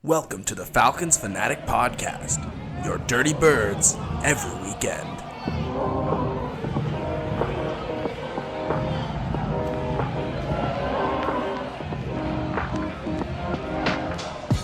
Welcome to the Falcons Fanatic Podcast, your dirty birds every weekend.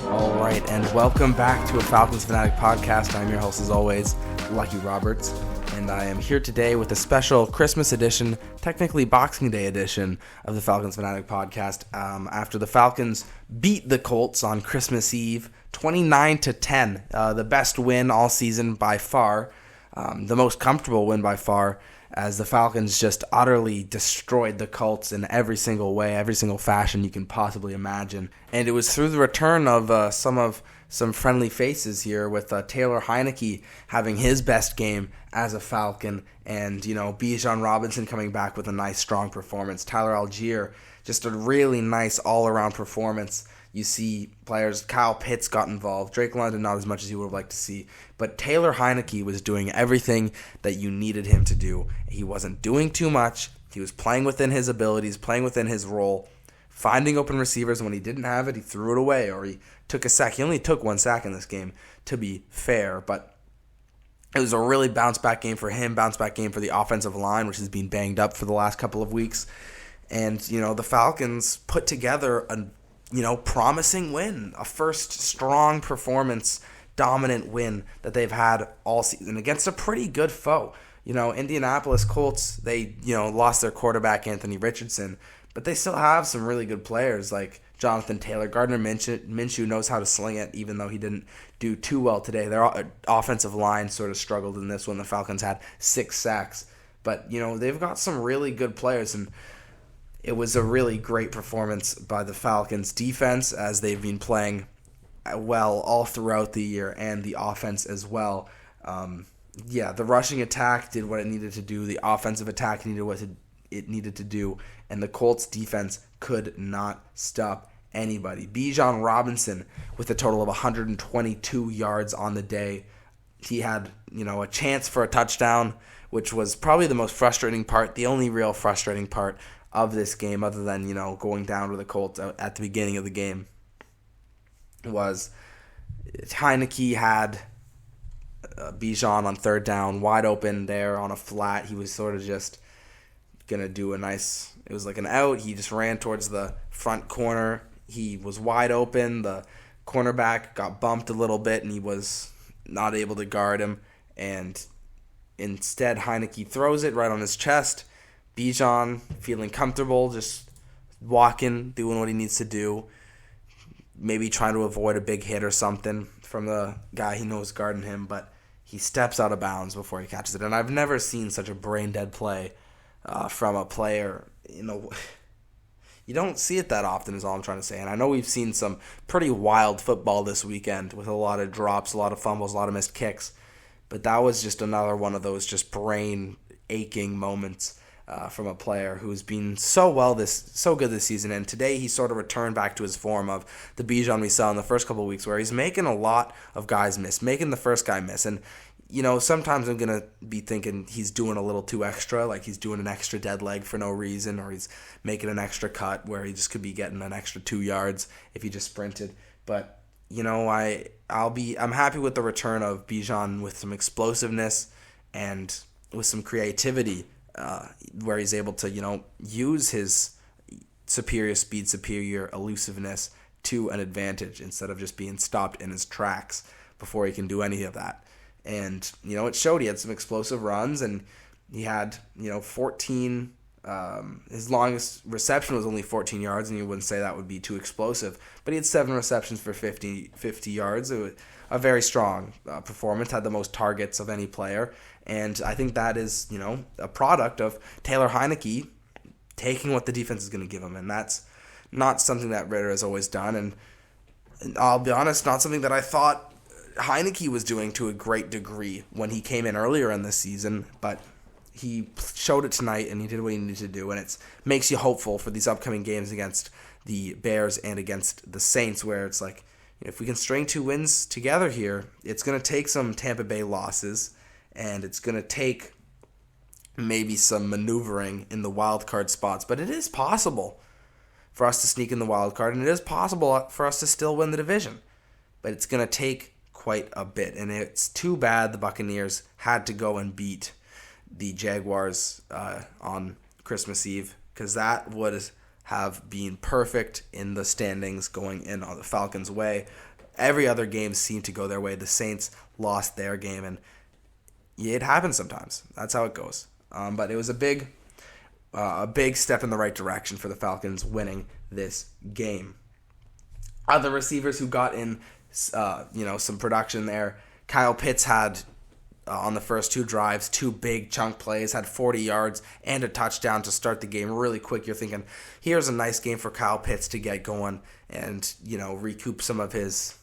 All right, and welcome back to a Falcons Fanatic Podcast. I'm your host, as always, Lucky Roberts, and I am here today with a special Christmas edition, technically Boxing Day edition of the Falcons Fanatic Podcast. After the Falcons beat the Colts on Christmas Eve, 29-10, the best win all season by far, the most comfortable win by far, as the Falcons just utterly destroyed the Colts in every single way, every single fashion you can possibly imagine. And it was through the return of some friendly faces here, with Taylor Heinicke having his best game as a Falcon, and Bijan Robinson coming back with a nice strong performance. Tyler Algier, just a really nice all-around performance. You see players, Kyle Pitts got involved, Drake London not as much as you would have liked to see, but Taylor Heinicke was doing everything that you needed him to do. He wasn't doing too much. He was playing within his abilities, playing within his role, finding open receivers. When he didn't have it, he threw it away, or he took a sack. He only took one sack in this game, to be fair, but it was a really bounce-back game for him, bounce-back game for the offensive line, which has been banged up for the last couple of weeks. And, the Falcons put together a promising win, a first strong performance, dominant win that they've had all season against a pretty good foe. Indianapolis Colts, they, lost their quarterback, Anthony Richardson, but they still have some really good players like Jonathan Taylor. Gardner Minshew knows how to sling it, even though he didn't do too well today. Their offensive line sort of struggled in this one. The Falcons had 6 sacks, but, they've got some really good players, and it was a really great performance by the Falcons defense, as they've been playing well all throughout the year, and the offense as well. The rushing attack did what it needed to do. The offensive attack needed what it needed to do, and the Colts defense could not stop anybody. Bijan Robinson with a total of 122 yards on the day. He had, a chance for a touchdown, which was probably the most frustrating part, the only real frustrating part of this game, other than, going down to the Colts at the beginning of the game, was Heinicke had Bijan on third down, wide open there on a flat. He was sort of just going to do it was like an out. He just ran towards the front corner. He was wide open. The cornerback got bumped a little bit, and he was not able to guard him. And instead, Heinicke throws it right on his chest. Bijan feeling comfortable, just walking, doing what he needs to do, maybe trying to avoid a big hit or something from the guy he knows guarding him, but he steps out of bounds before he catches it. And I've never seen such a brain-dead play from a player. You don't see it that often, is all I'm trying to say. And I know we've seen some pretty wild football this weekend with a lot of drops, a lot of fumbles, a lot of missed kicks, but that was just another one of those just brain-aching moments from a player who's been so good this season. And today he sort of returned back to his form of the Bijan we saw in the first couple of weeks, where he's making a lot of guys miss, making the first guy miss. And, sometimes I'm going to be thinking he's doing a little too extra, like he's doing an extra dead leg for no reason, or he's making an extra cut where he just could be getting an extra 2 yards if he just sprinted. But, I'm happy with the return of Bijan with some explosiveness and with some creativity, where he's able to, use his superior speed, superior elusiveness to an advantage, instead of just being stopped in his tracks before he can do any of that. And, it showed. He had some explosive runs, and he had, 14, his longest reception was only 14 yards, and you wouldn't say that would be too explosive, but he had 7 receptions for 50 yards. It was a very strong performance, had the most targets of any player. And I think that is, a product of Taylor Heinicke taking what the defense is going to give him. And that's not something that Ritter has always done. And I'll be honest, not something that I thought Heinicke was doing to a great degree when he came in earlier in this season. But he showed it tonight, and he did what he needed to do. And it makes you hopeful for these upcoming games against the Bears and against the Saints, where it's like, if we can string 2 wins together here, it's going to take some Tampa Bay losses, and it's going to take maybe some maneuvering in the wild card spots. But it is possible for us to sneak in the wild card, and it is possible for us to still win the division. but it's going to take quite a bit. And it's too bad the Buccaneers had to go and beat the Jaguars on Christmas Eve, because that would have been perfect in the standings going in on the Falcons' way. Every other game seemed to go their way. The Saints lost their game, and it happens sometimes. That's how it goes. But it was a big step in the right direction for the Falcons winning this game. Other receivers who got in, some production there. Kyle Pitts had on the first 2 drives 2 big chunk plays, had 40 yards and a touchdown to start the game really quick. You're thinking, here's a nice game for Kyle Pitts to get going and recoup some of his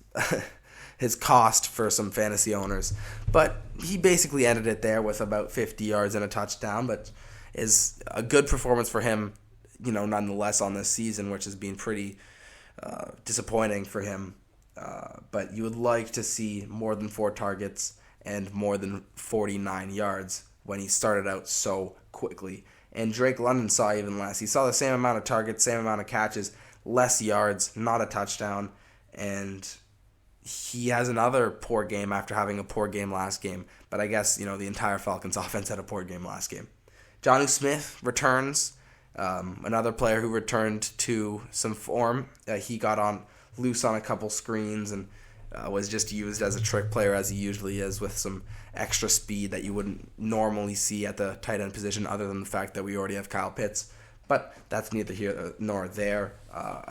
his cost for some fantasy owners. But he basically ended it there with about 50 yards and a touchdown, but is a good performance for him, nonetheless on this season, which has been pretty disappointing for him. But you would like to see more than 4 targets and more than 49 yards when he started out so quickly. And Drake London saw even less. He saw the same amount of targets, same amount of catches, less yards, not a touchdown, and he has another poor game after having a poor game last game. But I guess, the entire Falcons offense had a poor game last game. Jonnu Smith returns, another player who returned to some form. He got on loose on a couple screens and was just used as a trick player, as he usually is, with some extra speed that you wouldn't normally see at the tight end position, other than the fact that we already have Kyle Pitts. But that's neither here nor there.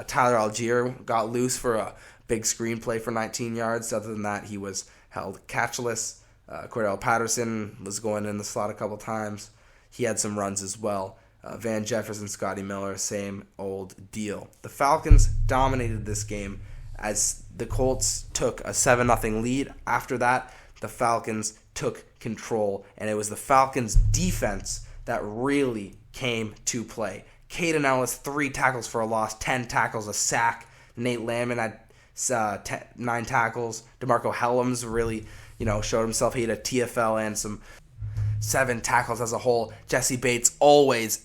Tyler Algier got loose for a big screenplay for 19 yards. Other than that, he was held catchless. Cordell Patterson was going in the slot a couple times. He had some runs as well. Van Jefferson, Scotty Miller, same old deal. The Falcons dominated this game as the Colts took a 7-0 lead. After that, the Falcons took control, and it was the Falcons' defense that really came to play. Caden Ellis, 3 tackles for a loss, 10 tackles, a sack. Nate Landman had 9 tackles. DeMarco Helms really, showed himself. He had a TFL and some 7 tackles as a whole. Jesse Bates,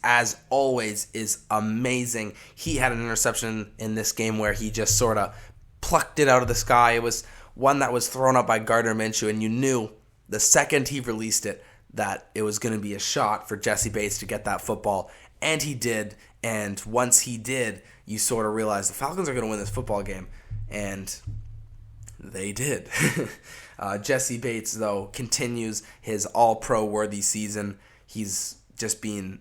as always, is amazing. He had an interception in this game where he just sort of plucked it out of the sky. It was one that was thrown up by Gardner Minshew, and you knew the second he released it that it was going to be a shot for Jesse Bates to get that football, and he did. And once he did, you sort of realized the Falcons are going to win this football game, and they did. Jesse Bates, though, continues his all-pro worthy season. He's just been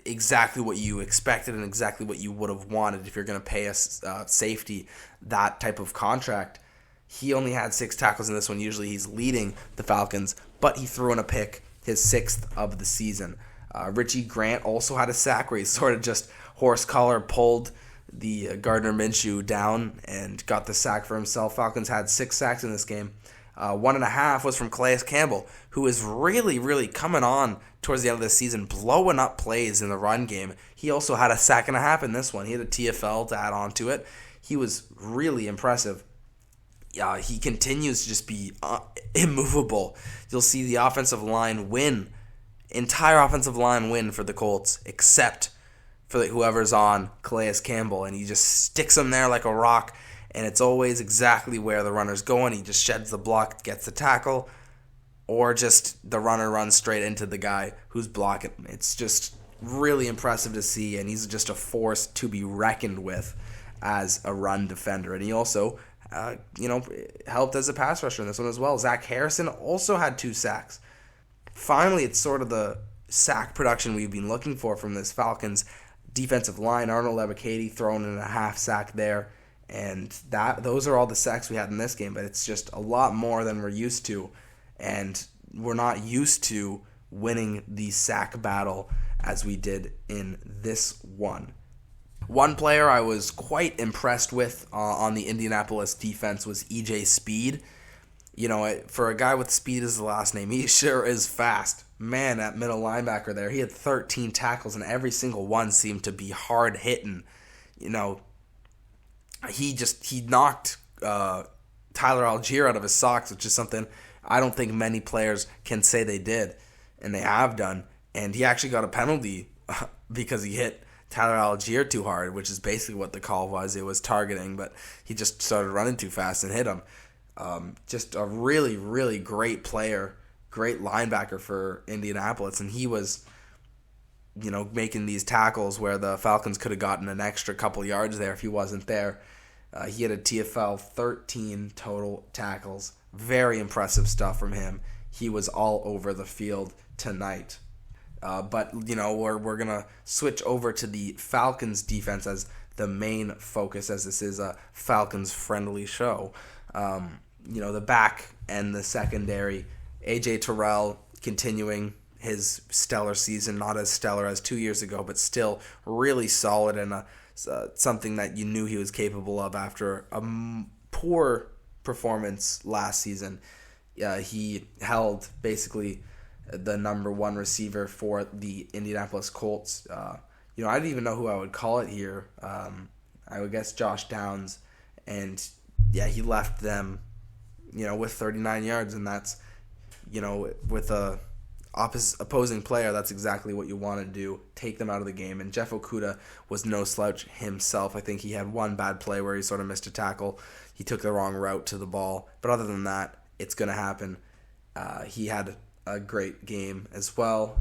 exactly what you expected and exactly what you would have wanted if you're going to pay a safety that type of contract. He only had 6 tackles in this one. Usually he's leading the Falcons, but he threw in a pick, his 6th of the season. Richie Grant also had a sack where he sort of just horse collar pulled the Gardner Minshew down and got the sack for himself. Falcons had 6 sacks in this game. 1.5 was from Calais Campbell, who is really, really coming on towards the end of the season, blowing up plays in the run game. He also had a 1.5 sacks in this one. He had a TFL to add on to it. He was really impressive. He continues to just be immovable. You'll see the offensive line win, entire offensive line win for the Colts, except for whoever's on Calais Campbell, and he just sticks him there like a rock, and it's always exactly where the runner's going. He just sheds the block, gets the tackle, or just the runner runs straight into the guy who's blocking. It's just really impressive to see, and he's just a force to be reckoned with as a run defender. And he also, helped as a pass rusher in this one as well. Zach Harrison also had 2 sacks. Finally, it's sort of the sack production we've been looking for from this Falcons defensive line. Arnold Ebiketie thrown in a 1/2 sack there. And those are all the sacks we had in this game, but it's just a lot more than we're used to. And we're not used to winning the sack battle as we did in this one. One player I was quite impressed with on the Indianapolis defense was E.J. Speed. For a guy with speed as the last name, he sure is fast. Man, that middle linebacker there, he had 13 tackles, and every single one seemed to be hard hitting. He knocked Tyler Algier out of his socks, which is something I don't think many players can say they did, and they have done. And he actually got a penalty because he hit Tyler Algier too hard, which is basically what the call was. It was targeting, but he just started running too fast and hit him. Just a really, really great player, great linebacker for Indianapolis, and he was, making these tackles where the Falcons could have gotten an extra couple yards there if he wasn't there. He had a TFL 13 total tackles. Very impressive stuff from him. He was all over the field tonight. But we're going to switch over to the Falcons defense as the main focus, as this is a Falcons-friendly show. The back and the secondary, A.J. Terrell continuing his stellar season, not as stellar as 2 years ago, but still really solid and something that you knew he was capable of after a poor performance last season. He held basically the number one receiver for the Indianapolis Colts. I didn't even know who I would call it here. I would guess Josh Downs, and he left them, with 39 yards, and that's, with a opposing player, that's exactly what you want to do. Take them out of the game. And Jeff Okudah was no slouch himself. I think he had one bad play where he sort of missed a tackle. He took the wrong route to the ball. But other than that, it's going to happen. He had a great game as well.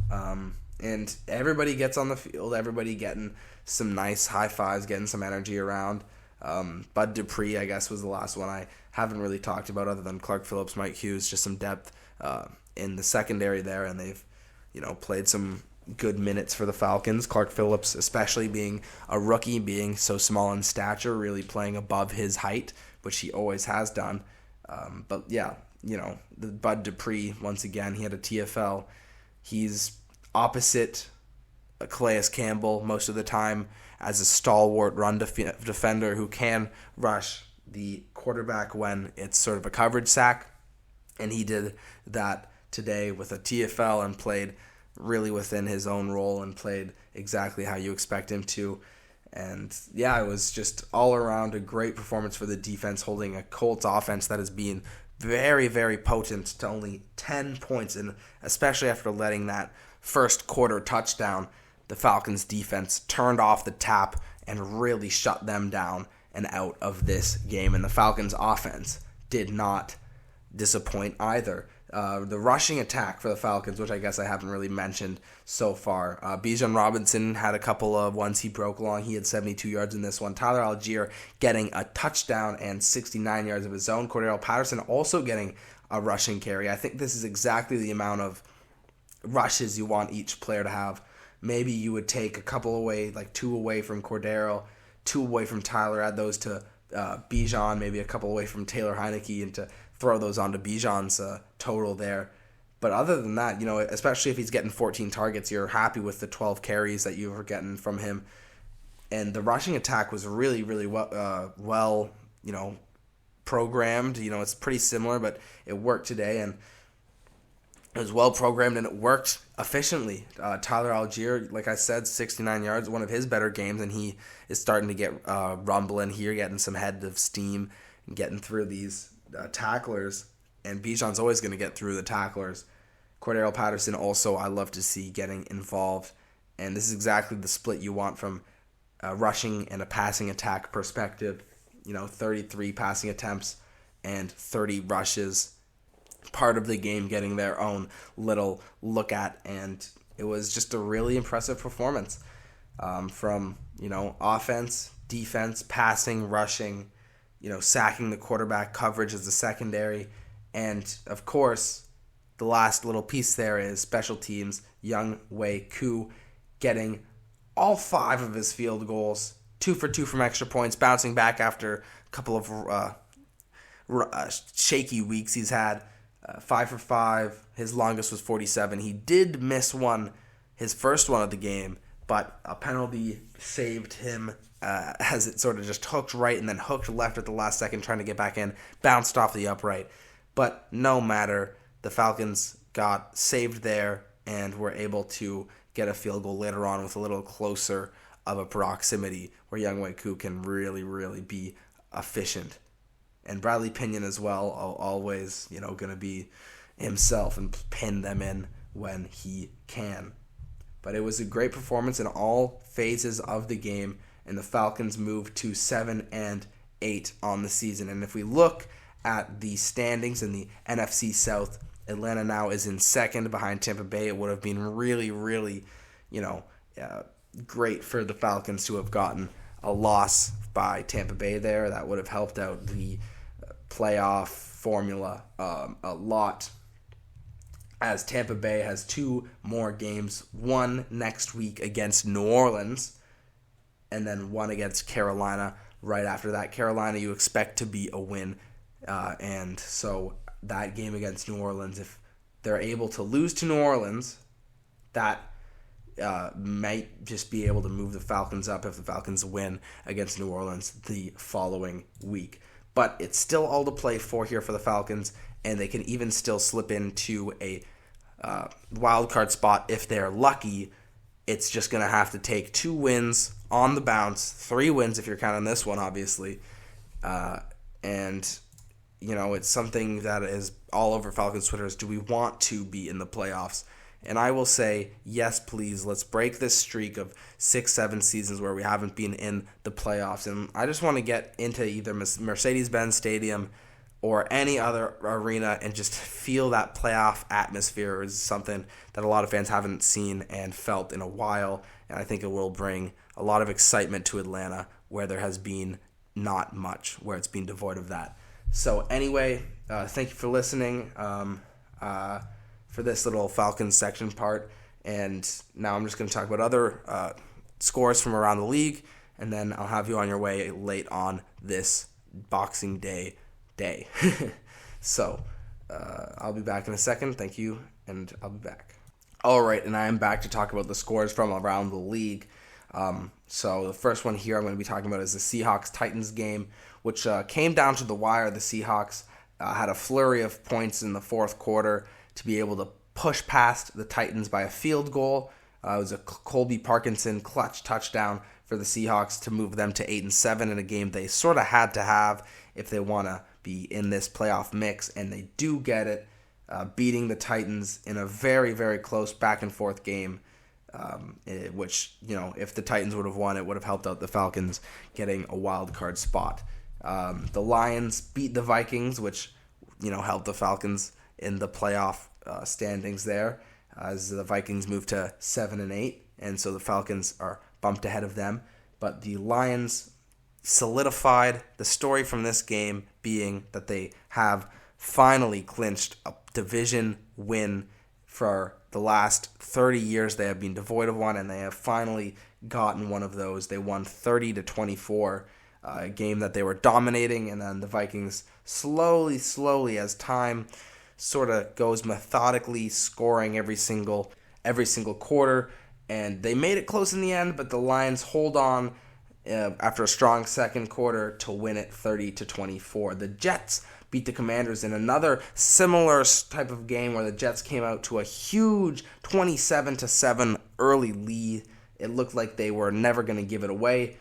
And everybody gets on the field. Everybody getting some nice high fives, getting some energy around. Bud Dupree, I guess, was the last one I haven't really talked about other than Clark Phillips, Mike Hughes, just some depth in the secondary there, and they've played some good minutes for the Falcons. Clark Phillips, especially being a rookie, being so small in stature, really playing above his height, which he always has done. The Bud Dupree, once again, he had a TFL. He's opposite Calais Campbell most of the time as a stalwart run defender who can rush the quarterback when it's sort of a coverage sack. And he did that today with a TFL and played really within his own role and played exactly how you expect him to. And it was just all around a great performance for the defense, holding a Colts offense that has been very, very potent to only 10 points. And especially after letting that first quarter touchdown, the Falcons defense turned off the tap and really shut them down and out of this game. And the Falcons offense did not disappoint either. The rushing attack for the Falcons, which I guess I haven't really mentioned so far. Bijan Robinson had a couple of ones he broke along. He had 72 yards in this one. Tyler Algier getting a touchdown and 69 yards of his own. Cordero Patterson also getting a rushing carry. I think this is exactly the amount of rushes you want each player to have. Maybe you would take a couple away, like 2 away from Cordero, 2 away from Tyler, add those to Bijan, maybe a couple away from Taylor Heineke, and to throw those onto Bijan's total there. But other than that, especially if he's getting 14 targets, you're happy with the 12 carries that you were getting from him. And the rushing attack was really, really well programmed. It's pretty similar, but it worked today, and it was well programmed, and it worked efficiently. Tyler Algier, like I said, 69 yards, one of his better games, and he is starting to get rumbling here, getting some head of steam, and getting through these tacklers. And Bijan's always going to get through the tacklers. Cordero Patterson also, I love to see getting involved, and this is exactly the split you want from a rushing and a passing attack perspective. 33 passing attempts and 30 rushes. Part of the game getting their own little look at, and it was just a really impressive performance from offense, defense, passing, rushing, sacking the quarterback, coverage as the secondary, and of course the last little piece there is special teams. Young Wei Koo getting all 5 of his field goals, 2 for 2 from extra points, bouncing back after a couple of shaky weeks he's had. 5 for 5. His longest was 47. He did miss one, his first one of the game, but a penalty saved him as it sort of just hooked right and then hooked left at the last second trying to get back in, bounced off the upright. But no matter, the Falcons got saved there and were able to get a field goal later on with a little closer of a proximity where Young Wei Koo can really, really be efficient. And Bradley Pinion as well, always, going to be himself and pin them in when he can. But it was a great performance in all phases of the game, and the Falcons moved to 7-8 on the season. And if we look at the standings in the NFC South, Atlanta now is in second behind Tampa Bay. It would have been really, really, great for the Falcons to have gotten a loss by Tampa Bay there. That would have helped out the playoff formula a lot, as Tampa Bay has 2 more games, one next week against New Orleans, and then one against Carolina right after that. Carolina you expect to be a win, and so that game against New Orleans, if they're able to lose to New Orleans, that might just be able to move the Falcons up if the Falcons win against New Orleans the following week. But it's still all to play for here for the Falcons, and they can even still slip into a wild card spot if they're lucky. It's just going to have to take 2 wins on the bounce, 3 wins if you're counting this one, obviously. And, it's something that is all over Falcons Twitter is, do we want to be in the playoffs? And I will say, yes, please. Let's break this streak of 6-7 seasons where we haven't been in the playoffs. And I just want to get into either Mercedes-Benz Stadium or any other arena and just feel that playoff atmosphere. Is something that a lot of fans haven't seen and felt in a while. And I think it will bring a lot of excitement to Atlanta, where there has been not much, where it's been devoid of that. So anyway, thank you for listening. For this little Falcons section part, and now I'm just going to talk about other scores from around the league, and then I'll have you on your way late on this Boxing Day. So I'll be back in a second. Thank you, and I'll be back. All right, and I am back to talk about the scores from around the league. So the first one here I'm going to be talking about is the Seahawks-Titans game, which came down to the wire. The Seahawks had a flurry of points in the fourth quarter to be able to push past the Titans by a field goal. It was a Colby Parkinson clutch touchdown for the Seahawks to move them to 8-7 in a game they sort of had to have if they want to be in this playoff mix, and they do get it, beating the Titans in a very, very close back-and-forth game, which, if the Titans would have won, it would have helped out the Falcons getting a wild card spot. The Lions beat the Vikings, which, helped the Falcons in the playoff standings there, as the Vikings move to 7-8, and so the Falcons are bumped ahead of them. But the Lions solidified the story from this game being that they have finally clinched a division win. For the last 30 years they have been devoid of one, and they have finally gotten one of those. They won 30-24, a game that they were dominating, and then the Vikings slowly as time sort of goes methodically scoring every single quarter, and they made it close in the end, but the Lions hold on after a strong second quarter to win it 30-24. The Jets beat the Commanders in another similar type of game where the Jets came out to a huge 27-7 early lead. It looked like they were never going to give it away,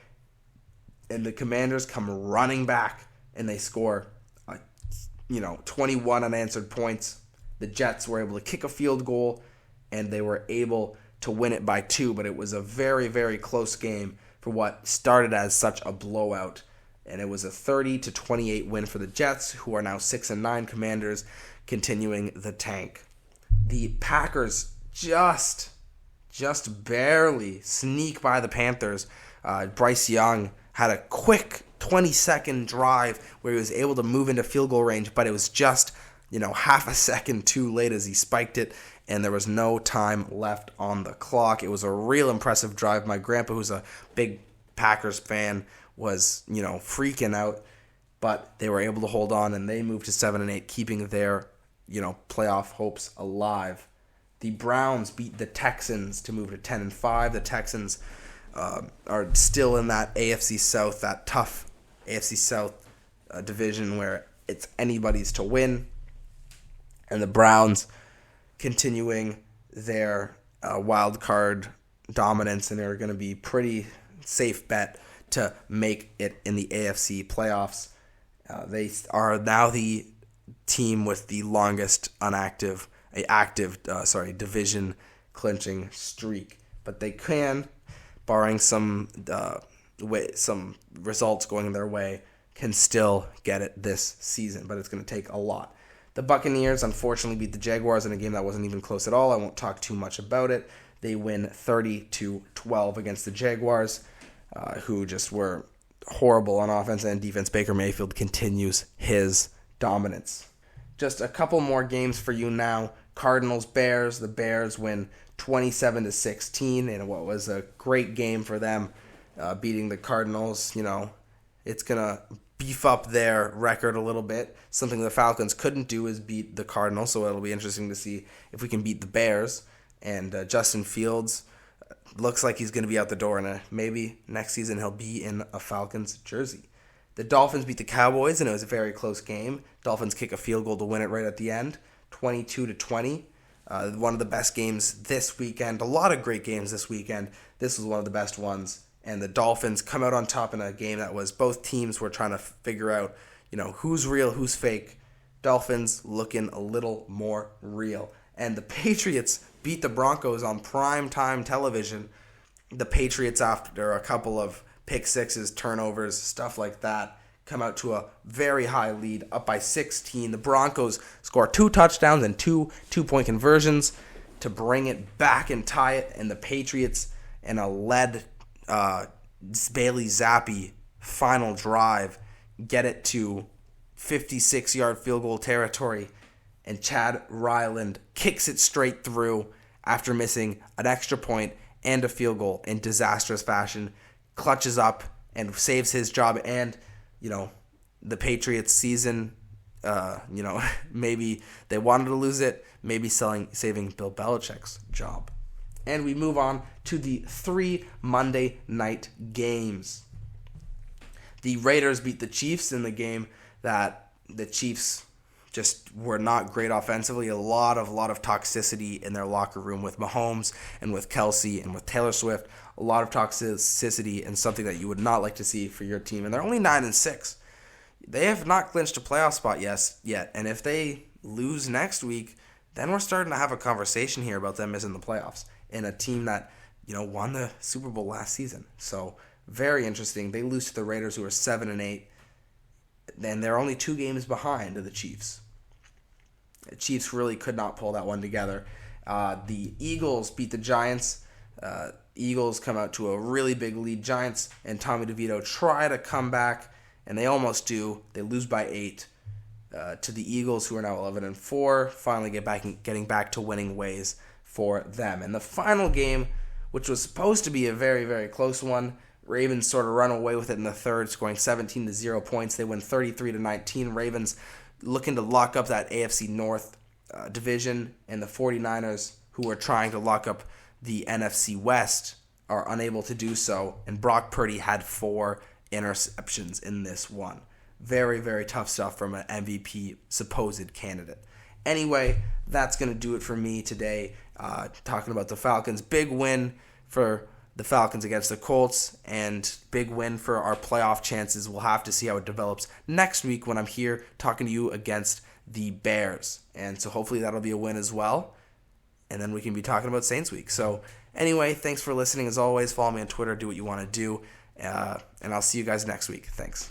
and the Commanders come running back and they score 21 unanswered points. The Jets were able to kick a field goal, and they were able to win it by 2, but it was a very, very close game for what started as such a blowout, and it was a 30-28 win for the Jets, who are now 6-9. Commanders continuing the tank. The Packers just barely sneak by the Panthers. Bryce Young had a quick 20-second drive where he was able to move into field goal range, but it was just, half a second too late as he spiked it, and there was no time left on the clock. It was a real impressive drive. My grandpa, who's a big Packers fan, was, freaking out, but they were able to hold on, and they moved to 7-8, keeping their, playoff hopes alive. The Browns beat the Texans to move to 10-5. The Texans are still in that AFC South, that tough AFC South division where it's anybody's to win. And the Browns continuing their wild card dominance, and they're going to be pretty safe bet to make it in the AFC playoffs. They are now the team with the longest active division clinching streak. but they can, barring some results going their way, can still get it this season, but it's going to take a lot. The Buccaneers unfortunately beat the Jaguars in a game that wasn't even close at all. I won't talk too much about it. They win 30-12 against the Jaguars, who just were horrible on offense and defense. Baker Mayfield continues his dominance. Just a couple more games for you now. Cardinals-Bears. The Bears win 27-16 in what was a great game for them, beating the Cardinals. It's going to beef up their record a little bit. Something the Falcons couldn't do is beat the Cardinals, so it'll be interesting to see if we can beat the Bears. And Justin Fields looks like he's going to be out the door, and maybe next season he'll be in a Falcons jersey. The Dolphins beat the Cowboys, and it was a very close game. Dolphins kick a field goal to win it right at the end, 22-20. One of the best games this weekend. A lot of great games this weekend. This was one of the best ones. And the Dolphins come out on top in a game that was both teams were trying to figure out, who's real, who's fake. Dolphins looking a little more real. And the Patriots beat the Broncos on primetime television. The Patriots, after a couple of pick sixes, turnovers, stuff like that, come out to a very high lead, up by 16. The Broncos score 2 touchdowns and 2 two-point conversions to bring it back and tie it. And the Patriots, in a led Bailey Zappi final drive, get it to 56-yard field goal territory. And Chad Ryland kicks it straight through after missing an extra point and a field goal in disastrous fashion, clutches up and saves his job and, the Patriots season, maybe they wanted to lose it, maybe saving Bill Belichick's job. And we move on to the 3 Monday night games. The Raiders beat the Chiefs in the game that the Chiefs just were not great offensively. A lot of toxicity in their locker room with Mahomes and with Kelsey and with Taylor Swift. A lot of toxicity and something that you would not like to see for your team. And they're only 9-6. They have not clinched a playoff spot yet. And if they lose next week, then we're starting to have a conversation here about them missing the playoffs in a team that, won the Super Bowl last season. So very interesting. They lose to the Raiders, who are 7-8. And they're only 2 games behind the Chiefs. The Chiefs really could not pull that one together. The Eagles beat the Giants. Eagles come out to a really big lead. Giants and Tommy DeVito try to come back, and they almost do. They lose by 8 to the Eagles, who are now 11-4. Finally getting back to winning ways for them. And the final game, which was supposed to be a very, very close one, Ravens sort of run away with it in the third, scoring 17-0 points. They win 33-19. Ravens looking to lock up that AFC North division, and the 49ers, who are trying to lock up the NFC West, are unable to do so. And Brock Purdy had 4 interceptions in this one. Very, very tough stuff from an MVP supposed candidate. Anyway, that's going to do it for me today. Talking about the Falcons. Big win for the Falcons against the Colts, and big win for our playoff chances. We'll have to see how it develops next week when I'm here talking to you against the Bears. And so hopefully that'll be a win as well. And then we can be talking about Saints Week. So anyway, thanks for listening. As always, follow me on Twitter, do what you want to do. And I'll see you guys next week. Thanks.